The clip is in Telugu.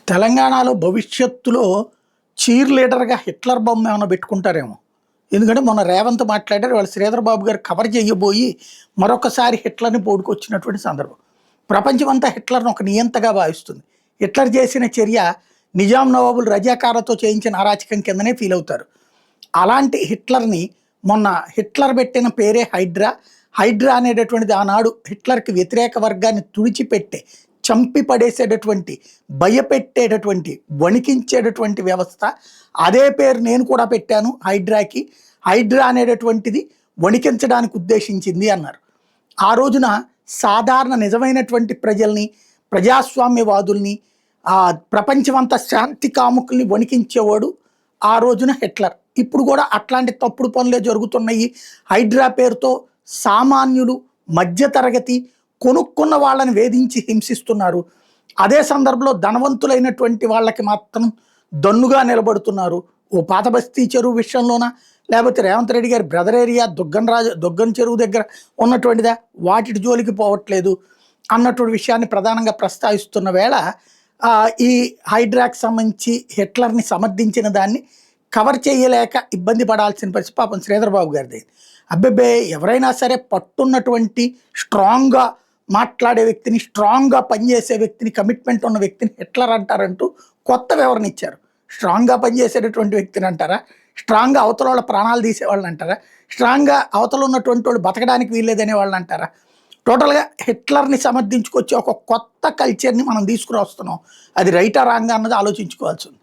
తెలంగాణలో భవిష్యత్తులో చీర్ లీడర్‌గా హిట్లర్ బొమ్మ ఏమన్నా పెట్టుకుంటారేమో. ఎందుకంటే మొన్న రేవంత్ మాట్లాడారు. వాళ్ళు శ్రీధర్ బాబు గారు కవర్ చేయబోయి మరొకసారి హిట్లర్‌ని పోడుకొచ్చినటువంటి సందర్భం. ప్రపంచమంతా హిట్లర్‌ని ఒక నియంతగా భావిస్తుంది. హిట్లర్ చేసిన చర్య నిజాం నవాబులు రజాకార్లతో చేయించిన అరాచకం కిందనే ఫీల్ అవుతారు. అలాంటి హిట్లర్‌ని మొన్న హిట్లర్ పెట్టిన పేరే హైడ్రా. హైడ్రా అనేటటువంటిది ఆనాడు హిట్లర్‌కి వ్యతిరేక వర్గాన్ని తుడిచిపెట్టే, చంపి పడేసేటటువంటి, భయపెట్టేటటువంటి, వణికించేటటువంటి వ్యవస్థ. అదే పేరు నేను కూడా పెట్టాను హైడ్రాకి. హైడ్రా అనేటటువంటిది వణికించడానికి ఉద్దేశించింది అన్నారు. ఆ రోజున సాధారణ నిజమైనటువంటి ప్రజల్ని, ప్రజాస్వామ్యవాదుల్ని, ప్రపంచమంతా శాంతి కాముకుల్ని వణికించేవాడు ఆ రోజున హిట్లర్. ఇప్పుడు కూడా అట్లాంటి తప్పుడు పనులే జరుగుతున్నాయి. హైడ్రా పేరుతో సామాన్యులు, మధ్యతరగతి, కొనుక్కున్న వాళ్ళని వేధించి హింసిస్తున్నారు. అదే సందర్భంలో ధనవంతులైనటువంటి వాళ్ళకి మాత్రం దన్నుగా నిలబడుతున్నారు. ఓ పాత బస్తీ చెరువు విషయంలోన, లేకపోతే రేవంత్ రెడ్డి గారి బ్రదర్ ఏరియా దుగ్గన్ చెరువు దగ్గర ఉన్నటువంటిదా, వాటి జోలికి పోవట్లేదు అన్నటువంటి విషయాన్ని ప్రధానంగా ప్రస్తావిస్తున్న వేళ ఈ హైడ్రాకి సంబంధించి హిట్లర్ని సమర్థించిన దాన్ని కవర్ చేయలేక ఇబ్బంది పడాల్సిన పరిస్థితి పాపం శ్రీధర్ బాబు గారిది. అబ్బెబ్బే, ఎవరైనా సరే పట్టున్నటువంటి స్ట్రాంగ్గా మాట్లాడే వ్యక్తిని, స్ట్రాంగ్గా పనిచేసే వ్యక్తిని, కమిట్మెంట్ ఉన్న వ్యక్తిని హిట్లర్ అంటారంటూ కొత్త వివరణ ఇచ్చారు. స్ట్రాంగ్గా పనిచేసేటటువంటి వ్యక్తిని అంటారా? స్ట్రాంగ్గా అవతల వాళ్ళ ప్రాణాలు తీసేవాళ్ళని అంటారా? స్ట్రాంగ్గా అవతల ఉన్నటువంటి వాళ్ళు బతకడానికి వీల్లేదనే వాళ్ళని అంటారా? టోటల్గా హిట్లర్ని సమర్థించుకొచ్చి ఒక కొత్త కల్చర్ని మనం తీసుకుని వస్తున్నాం. అది రైటా రాంగా అన్నది ఆలోచించుకోవాల్సి ఉంది.